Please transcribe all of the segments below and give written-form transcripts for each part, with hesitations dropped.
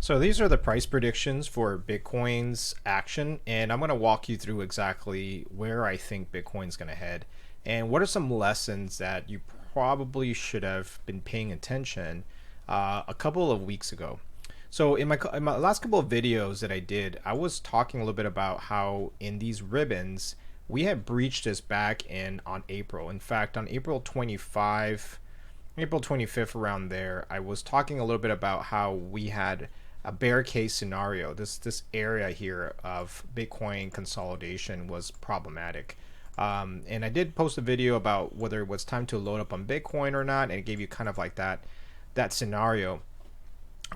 So these are the price predictions for Bitcoin's action, and I'm going to walk you through exactly where I think Bitcoin's going to head and what are some lessons that you probably should have been paying attention a couple of weeks ago. So in my last couple of videos that I did, I was talking a little bit about how in these ribbons we had breached this back in on April. In fact, on April 25th, around there, I was talking a little bit about how we had a bear case scenario. This area here of Bitcoin consolidation was problematic. And I did post a video about whether it was time to load up on Bitcoin or not, and it gave you kind of like that scenario.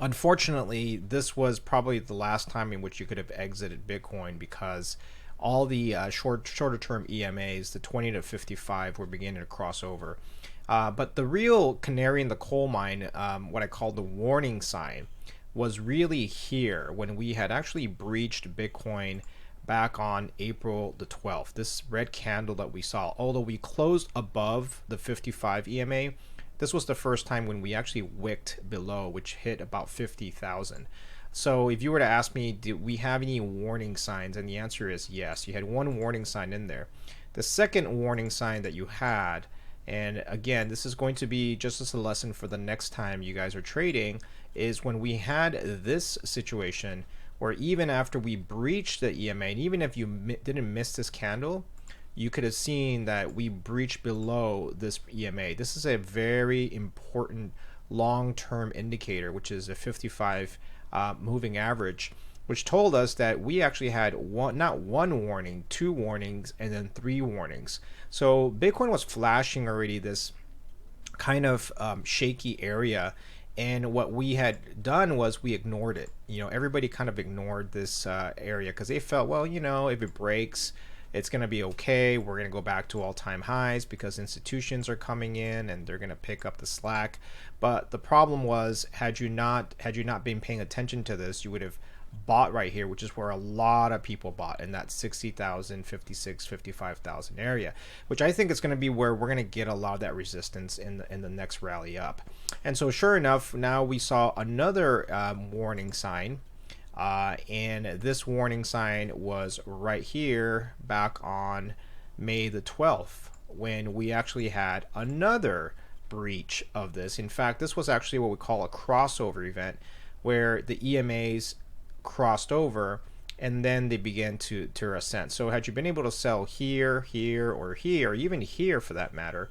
Unfortunately, this was probably the last time in which you could have exited Bitcoin because all the shorter term EMAs, the 20 to 55, were beginning to cross over. But the real canary in the coal mine, what I call the warning sign, was really here when we had actually breached Bitcoin back on April the 12th. This red candle that we saw, although we closed above the 55 EMA, this was the first time when we actually wicked below, which hit about 50,000. So if you were to ask me, did we have any warning signs? And the answer is yes. You had one warning sign in there. The second warning sign that you had, and again, this is going to be just as a lesson for the next time you guys are trading, is when we had this situation where even after we breached the EMA, and even if you didn't miss this candle, you could have seen that we breached below this EMA. This is a very important long-term indicator, which is a 55 moving average, which told us that we actually had not one warning, two warnings, and then three warnings. So Bitcoin was flashing already this kind of shaky area, and what we had done was we ignored it. Everybody kind of ignored this area because they felt, well, if it breaks, it's going to be okay. We're going to go back to all-time highs because institutions are coming in and they're going to pick up the slack. But the problem was, had you not been paying attention to this, you would have bought right here, which is where a lot of people bought in that 60,000, 56, 55,000 area, which I think is going to be where we're going to get a lot of that resistance in the next rally up. And so sure enough, now we saw another warning sign. And this warning sign was right here back on May the 12th when we actually had another breach of this. In fact, this was actually what we call a crossover event where the EMAs crossed over and then they began to ascend. So had you been able to sell here, or even here for that matter,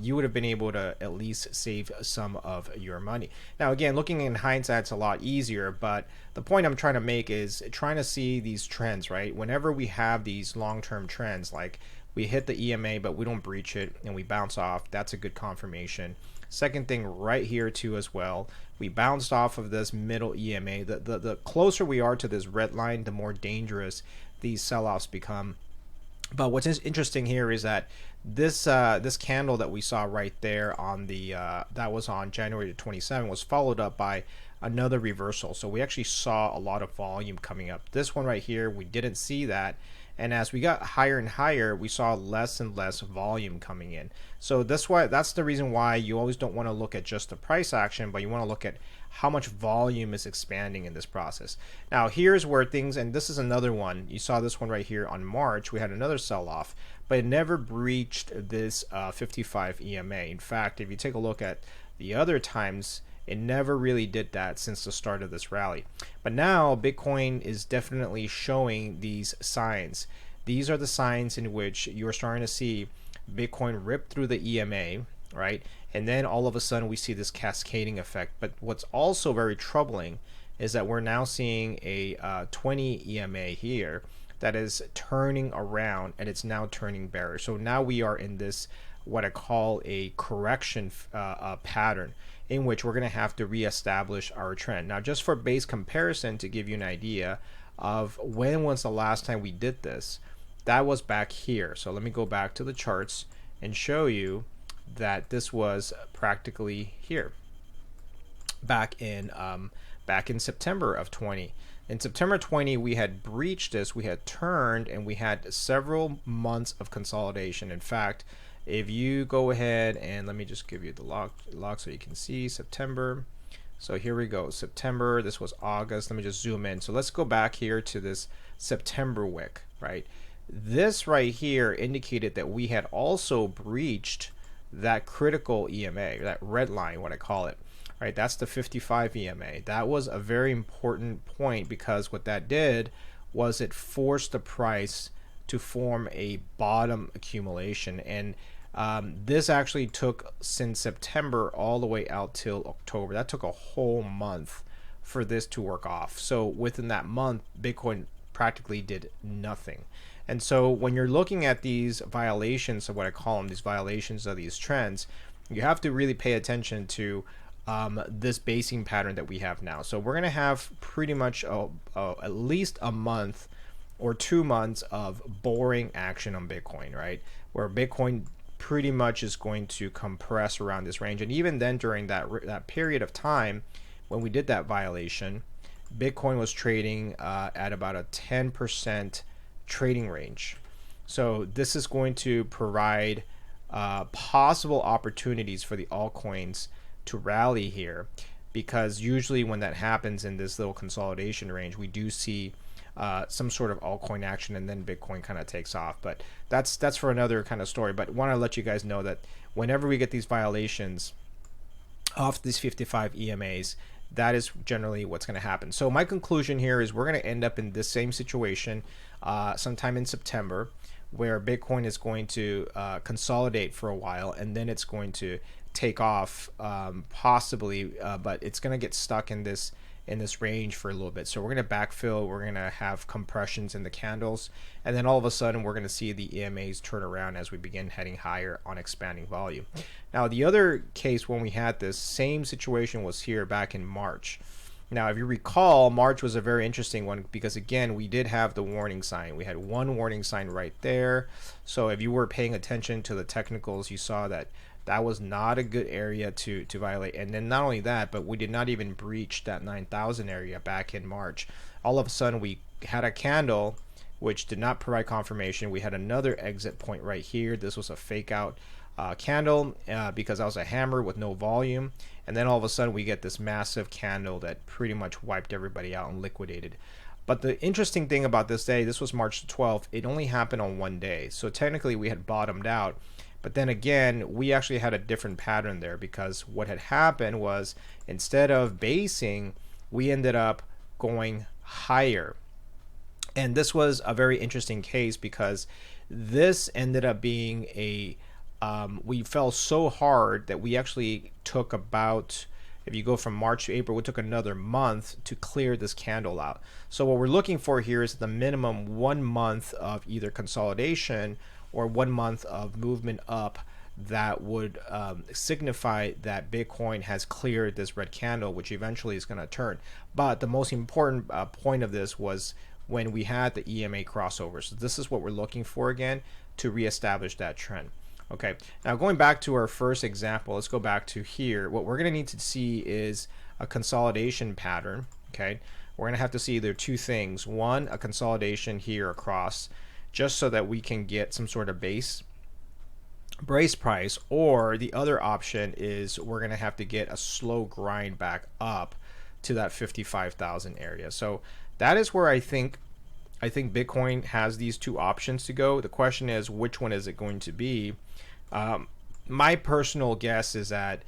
you would have been able to at least save some of your money. Now, again, looking in hindsight, it's a lot easier, but the point I'm trying to make is trying to see these trends, right? Whenever we have these long-term trends, like we hit the EMA, but we don't breach it and we bounce off, that's a good confirmation. Second thing right here too as well, we bounced off of this middle EMA. The closer we are to this red line, the more dangerous these sell-offs become. But what's interesting here is that this candle that we saw right there on the that was on January 27 was followed up by another reversal. So we actually saw a lot of volume coming up. This one right here, we didn't see that. And as we got higher and higher, we saw less and less volume coming in. So that's the reason why you always don't want to look at just the price action, but you want to look at how much volume is expanding in this process. Now here's where things, and this is another one, you saw this one right here on March, we had another sell-off, but it never breached this 55 EMA. In fact, if you take a look at the other times, it never really did that since the start of this rally. But now Bitcoin is definitely showing these signs. These are the signs in which you're starting to see Bitcoin rip through the EMA, right? And then all of a sudden we see this cascading effect. But what's also very troubling is that we're now seeing a 20 EMA here that is turning around, and it's now turning bearish. So now we are in this what I call a correction pattern in which we're going to have to reestablish our trend. Now, just for base comparison, to give you an idea of when was the last time we did this, that was back here. So let me go back to the charts and show you that this was practically here back in September of 20. In September 20, we had breached this, we had turned, and we had several months of consolidation. In fact, if you go ahead and let me just give you the log so you can see September. So here we go, September, this was August. Let me just zoom in. So let's go back here to this September wick, right? This right here indicated that we had also breached that critical EMA, that red line, what I call it, right? That's the 55 EMA. That was a very important point because what that did was it forced the price to form a bottom accumulation. And this actually took since September all the way out till October. That took a whole month for this to work off. So within that month, Bitcoin practically did nothing. And so when you're looking at these violations of what I call them, these violations of these trends, you have to really pay attention to this basing pattern that we have now. So we're going to have pretty much at least a month or 2 months of boring action on Bitcoin, right? Where Bitcoin pretty much is going to compress around this range. And even then, during that period of time when we did that violation, Bitcoin was trading at about a 10% trading range. So this is going to provide possible opportunities for the altcoins to rally here, because usually when that happens in this little consolidation range, we do see some sort of altcoin action, and then Bitcoin kind of takes off. But that's for another kind of story. But want to let you guys know that whenever we get these violations off these 55 EMAs, that is generally what's going to happen. So my conclusion here is we're going to end up in this same situation sometime in September, where Bitcoin is going to consolidate for a while, and then it's going to take off possibly, but it's going to get stuck in this range for a little bit. So we're going to backfill, we're going to have compressions in the candles, and then all of a sudden we're going to see the EMAs turn around as we begin heading higher on expanding volume. Now the other case when we had this same situation was here back in March. Now if you recall, March was a very interesting one because again we did have the warning sign. We had one warning sign right there. So if you were paying attention to the technicals, you saw that that was not a good area to violate. And then not only that, but we did not even breach that 9,000 area back in March. All of a sudden we had a candle which did not provide confirmation. We had another exit point right here. This was a fake out candle because that was a hammer with no volume. And then all of a sudden we get this massive candle that pretty much wiped everybody out and liquidated. But the interesting thing about this day, this was March 12th, it only happened on one day. So technically we had bottomed out. But then again, we actually had a different pattern there, because what had happened was instead of basing, we ended up going higher. And this was a very interesting case because this ended up being we fell so hard that we actually took about, if you go from March to April, we took another month to clear this candle out. So what we're looking for here is the minimum 1 month of either consolidation or 1 month of movement up that would signify that Bitcoin has cleared this red candle, which eventually is going to turn. But the most important point of this was when we had the EMA crossover. So this is what we're looking for again to reestablish that trend. Okay, now going back to our first example, let's go back to here. What we're going to need to see is a consolidation pattern. Okay, we're going to have to see either two things. One, a consolidation here across, just so that we can get some sort of brace price, or the other option is we're going to have to get a slow grind back up to that 55,000 area. So that is where I think Bitcoin has these two options to go. The question is, which one is it going to be? My personal guess is that,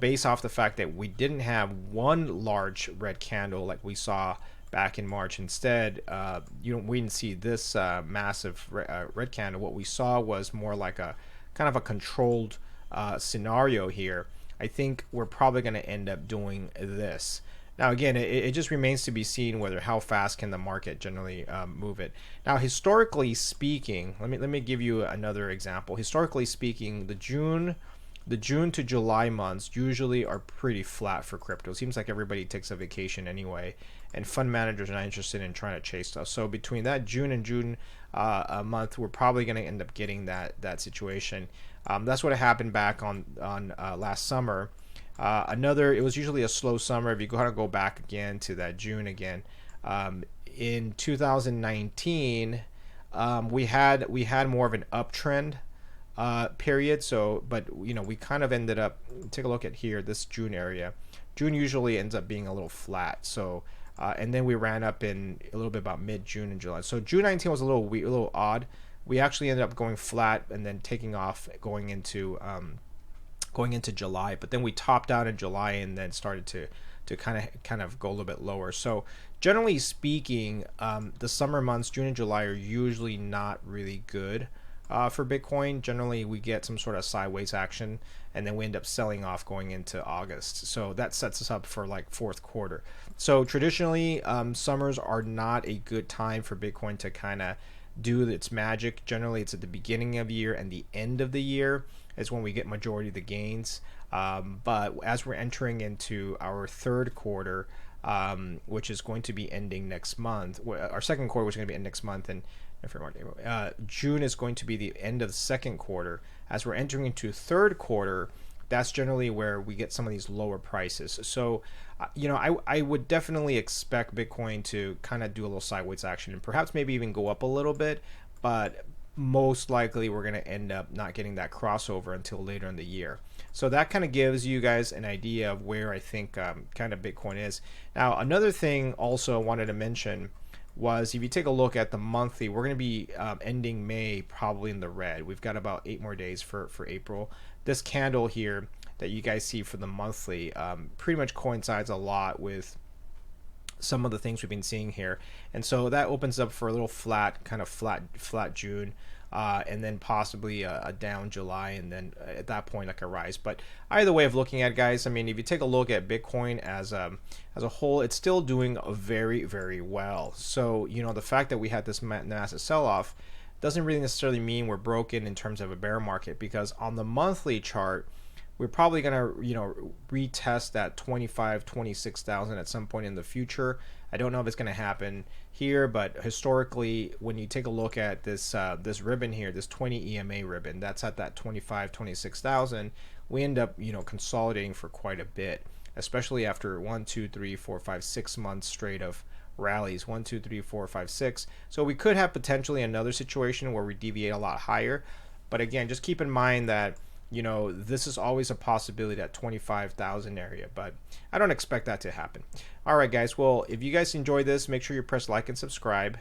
based off the fact that we didn't have one large red candle like we saw back in March, instead, we didn't see this massive red candle. What we saw was more like a kind of a controlled scenario here. I think we're probably going to end up doing this. Now again, it just remains to be seen whether how fast can the market generally move it. Now historically speaking, let me give you another example. Historically speaking, the June to July months usually are pretty flat for crypto. It seems like everybody takes a vacation anyway, and fund managers are not interested in trying to chase stuff. So between that June and June a month, we're probably going to end up getting that situation. That's what happened back on last summer. It was usually a slow summer. If you go back again to that June again, in 2019, we had more of an uptrend period. So, but we kind of ended up, take a look at here, this June June usually ends up being a little flat. So and then we ran up in a little bit about mid-June and July. So June 19 was a little weird, a little odd. We actually ended up going flat and then taking off going into July. But then we topped out in July and then started to kind of go a little bit lower. So generally speaking, the summer months, June and July, are usually not really good for Bitcoin. Generally, we get some sort of sideways action, and then we end up selling off going into August. So that sets us up for like fourth quarter. So traditionally, summers are not a good time for Bitcoin to kind of do its magic. Generally, it's at the beginning of the year and the end of the year is when we get majority of the gains. But as we're entering into our third quarter, which is going to be ending next month, our second quarter, which is going to be end next month, and June is going to be the end of the second quarter. As we're entering into third quarter, that's generally where we get some of these lower prices. So, I would definitely expect Bitcoin to kind of do a little sideways action and perhaps maybe even go up a little bit, but most likely we're going to end up not getting that crossover until later in the year. So that kind of gives you guys an idea of where I think kind of Bitcoin is. Now, another thing also I wanted to mention was if you take a look at the monthly, we're going to be ending May probably in the red. We've got about 8 more days for April. This candle here that you guys see for the monthly pretty much coincides a lot with some of the things we've been seeing here, and so that opens up for a little flat June, and then possibly a down July, and then at that point like a rise. But either way of looking at it, guys, I mean, if you take a look at Bitcoin as a whole, it's still doing very, very well. So the fact that we had this massive sell-off doesn't really necessarily mean we're broken in terms of a bear market, because on the monthly chart, we're probably going to retest that 26,000 at some point in the future. I don't know if it's going to happen here, but historically, when you take a look at this this ribbon here, this 20 EMA ribbon, that's at that 26,000. We end up consolidating for quite a bit, especially after 1, 2, 3, 4, 5, 6 months straight of rallies. 1, 2, 3, 4, 5, 6. So we could have potentially another situation where we deviate a lot higher. But again, just keep in mind that this is always a possibility at 25,000 area, but I don't expect that to happen. All right, guys. Well, if you guys enjoyed this, make sure you press like and subscribe.